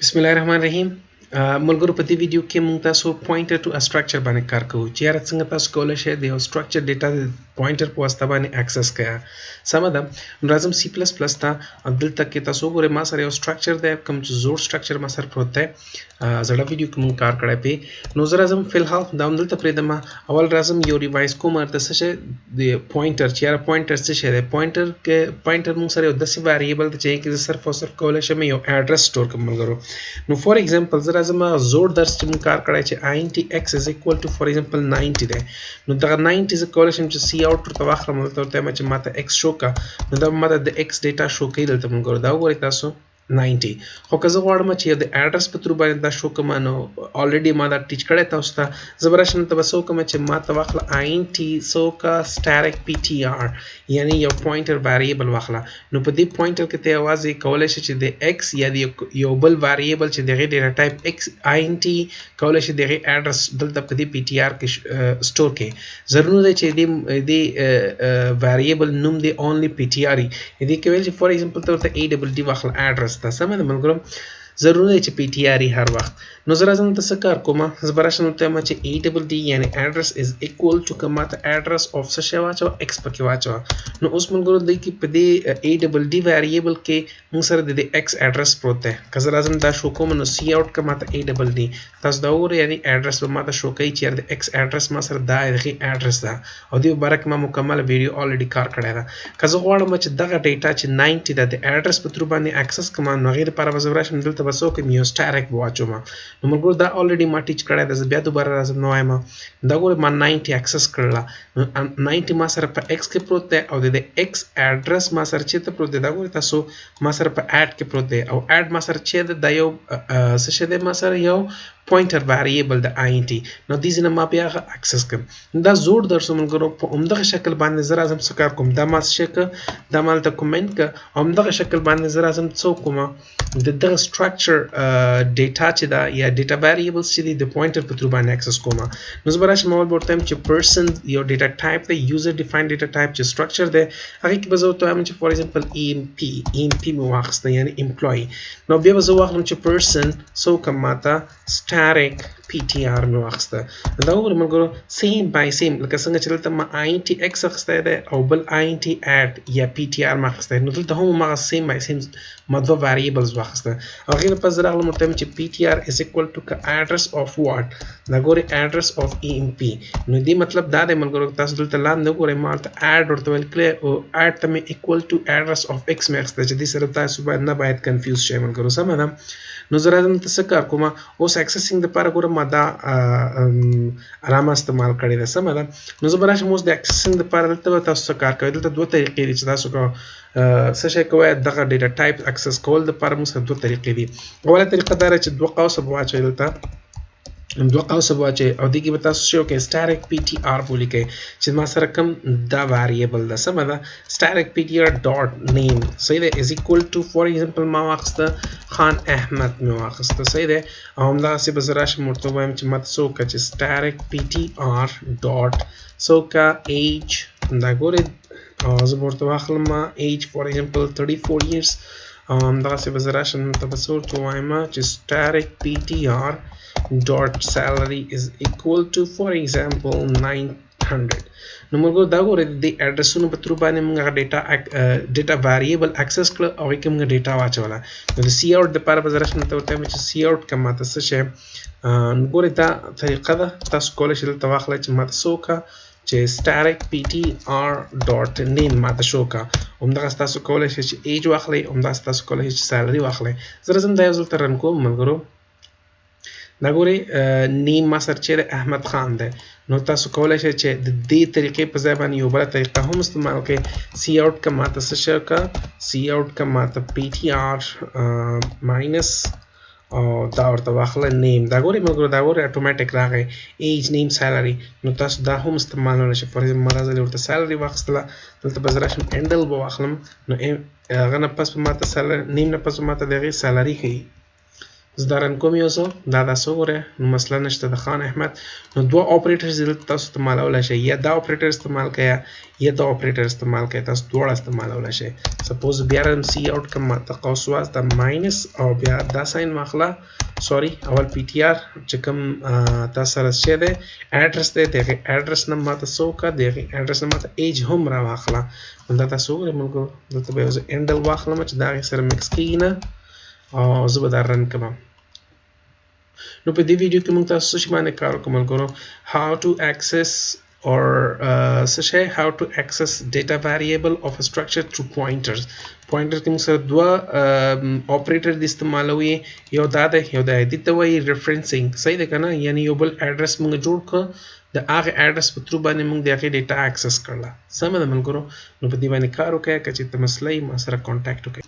बिस्मिल्लाहिर्रहमानिर्रहीम मलगुरु په دې ویډیو کې موږ تاسو پوینټر ټو ا سټرکچر باندې کار کوو چې یاره څنګه تاسو کولای شئ د یو سټرکچر ډیټا د پوینټر په واسطه باندې اکسس کړئ سمه ده راځم سی پلس پلس ته دلته کې تاسو وګورئ ما سره یو سټرکچر دی کوم چې زوړ سټرکچر ما سره پروت دی زړه ویډیو کې موږ کار کړی پی نو زه راځم فلحال دا هم دلته پرېږدم اول راځم یو ریوایز کوم د څه شی د پوینټر چې یاره پوینټر څه شی دی پوینټر موږ سره یو داسې ویریبل دی چې کې صرف او صرف کولی شم یو ایډرس سټور کوم ملګرو نو فور ایگزامپل زه راځم زوړ درس چې موږ کار کړی چې int x is equal to for example 90 دی نو دغه 90 زه کولی شم چې سی آوټ ورته واخلم دلته ورته وایم چې ماته x شو کا نو دا ماته د x ډیټا شو کوي دلته ملګرو دا وګورئ تاسو 90 خو که زه غواړم چې د اډرس په تر باندې دا شو کوم نو الریډي ما دا ټیچ کړی تاسو ته زبرشن ته وسو کوم چې ما ته واخله int سو کا static ptr یعنی یو پوینټر ویریبل واخله نو په دې پوینټر کې ته आवाज کولای شي چې د x یا د یو بل ویریبل چې دغه ډیټا ټایپ x int کولای شي دغه اډرس دلته په دې ptr کې سٹور کې ضروري دی چې دې ویریبل نوم دی اونلی ptr دې کې ویل چې فور ایگزامپل ته add واخله اډرس دا سمه ده ملګرو ضروري دی چې ptr هر وخت نو زه راځم ته څه کار کوم زه به راشم ته چې add یعنی اډرس از اکوال ټو کومه ته اډرس اف څه شی واچو x پکې واچو نو اوس ملګرو د کې په دې add ویریبل کې موږ سره د x اډرس پروت دی که زه راځم دا شو کوم نو سی آوټ کومه ته add تاسو دا وګورئ یعنی اډرس به ماته شو کوي چې د x اډرس ما سره دا دغه اډرس ده او دې مبارک ما مکمل ویډیو الریډي کار کړی ده که زه غواړم چې دغه ډیټا چې 90 ده د اډرس په تر باندې اکسس کوم نو غیر لپاره به زه راشم دلته بسو کوم یو سټاریک واچوم نو ملګرو دا الریډي ما ټیچ کړی ده زه بیا دوباره راځم نو وایم دا ګوره ما 90 اکسس کړل 90 ما سره په x کې پروت دی او د x اډرس ما سره چې ته پروت دی دا ګوره تاسو ما سره په اډ کې پروت دی او اډ ما سره چې د یو څه شه دی ما سره یو pointer variable د int نو دې ځنه ما بیا اکسس کوم دا زوړ درس ملګرو په عمدغه شکل باندې زه راځم څه کار کوم دا ما څه دا مال ته کومنټ ک عمدغه شکل باندې زه راځم څه کوم د دغه structure ډیټا چې دا یا ډیټا variables چې د pointer په تر باندې اکسس کوم نو زه براش مول ورته چې person یو ډیټا ټایپ دی user defined ډیټا ټایپ چې structure دی هغه کې به زه ورته وایم چې for example emp مو واخسته یعنی employee نو بیا به زه واخلم چې person سو کوم ماته static ptr مې واخسته دا وګورئ ملګرو سیم بای سیم لکه څنګه چې دلته ما int x اخسته ده او بل int add یا ptr ما اخسته نو دلته هم ما سیم بای سیم ما دوه variables واخسته او غیر پس راغلم ورته چې ptr is equal to address of what دا ګورئ address of emp نو دې مطلب دا دی ملګرو تاسو دلته لاندې ګورئ ما ته add ورته ویل کړی او add ته مې equal to address of x مې اخسته چې دې سره تاسو باید نه باید کنفیوز شئ ملګرو سمه ده نو زه راځم ته څه کار کوم اوس اکسسینګ دپاره ګوره ما دا علامه استعمال کړې ده سمه ده نو زه به راشم اوس د اکسسینګ دپاره دلته به تاسو څه کار کوئ دلته دوه طریقې دي چې تاسو څه شی کوئ دغه ډیټا ټایپ اکسس کول دپاره موږ سره دوه طریقې دي اوله طریقه دا ده چې دوه قوسه به واچوئ دلته دوه قوسه به واچوئ او دې کې به تاسو څه وکړئ static ptr به ولیکئ چې ما سره کوم دا ویریبل ده سمه ده static ptr dot name صحیح ده is equal to for example ما واخسته خان احمد مې واخسته صحیح ده او همداسې به زه راشم ورته ووایم چې ما ته څه وکړه چې static ptr dot څه وکړه age دا ګورئ زه به ورته واخلم age for example 34 years او همداسې به زه راشم ته به څه ورته ووایم چې static ptr dot salary is equal to for example 900 نو موږ دا ګورئ د اډرسونو په تر باندې موږ ډیټا ویریبل اکسس کړ او کې موږ ډیټا واچوله نو د سی آوټ لپاره به زه راشم ته ورته وایم چې سی آوټ کوم ماته څه شی ګورئ دا طریقه ده تاسو کولی شئ دلته واخلئ چې ماته څه وکړه چې static ptr dot name ماته شو کا همدغه تاسو کولی شئ چې ایج واخلئ همداسې تاسو کولی شئ چې سیلري واخلئ زه راځم دا یو ځل ته رن کوم ملګرو دا ګورئ نیم ما سره چیرې احمد خان دی نو تاسو کولی شئ چې د دې طریقې په ځای باندې یو بله طریقه هم استعمال کړئ سی آوټ که ماته څه شی وکړه سی آوټ که ماته ptr ماینس او دا ورته واخله نیم دا ګورئ ملګرو دا ګورئ اټومیټک راغی ایج نیم سیلري نو تاسو دا هم استعمالولی شئ فار ایگزامپل ما دا ځل ورته سیلري واخیستله دلته به زه راشم انډل به واخلم نو هغه نه پس به ماته نیم نه پس به ماته د هغې سیلري ښیي زه رن کوم یو څه دا تاسو وګورئ نو مسله نشته د خان احمد نو دوه اپریټرز دلته تاسو استعمالولی شئ یا دا اپریټر استعمال کړئ یا دا اپریټر استعمال کړئ تاسو دواړه استعمالولی شئ سپوز بیا رن سی آوټ کړم ماته قوس واس د ماینس او بیا دا ساين واخله سوري اول پی ټی آر چې کوم تاسو سره شی دی اډرس دی دغه اډرس نه ماته څو کا دغه اډرس نه ماته ایج هم را واخله نو دا تاسو وګورئ ملګرو دلته به یو انډل واخلم چې دا سره مکس کیږي نه او زه به دا رن کوم نو په دې ویډیو کې موږ تاسو څه باندې کار کوو ملګرو how to access or how to access data variable of a structure through pointers pointer کې موږ سره دوه اپریټر د استعمالوي یو دا ده یو دا د ته وایي referencing صحیح ده کنه یعنی یو بل اډرس موږ جوړ کړ د هغه اډرس په تر باندې موږ د هغه ډیټا اکسس کړل سم ده ملګرو نو په دې باندې کار وکړئ چې ته مسلې ما سره کانټاکټ وکړئ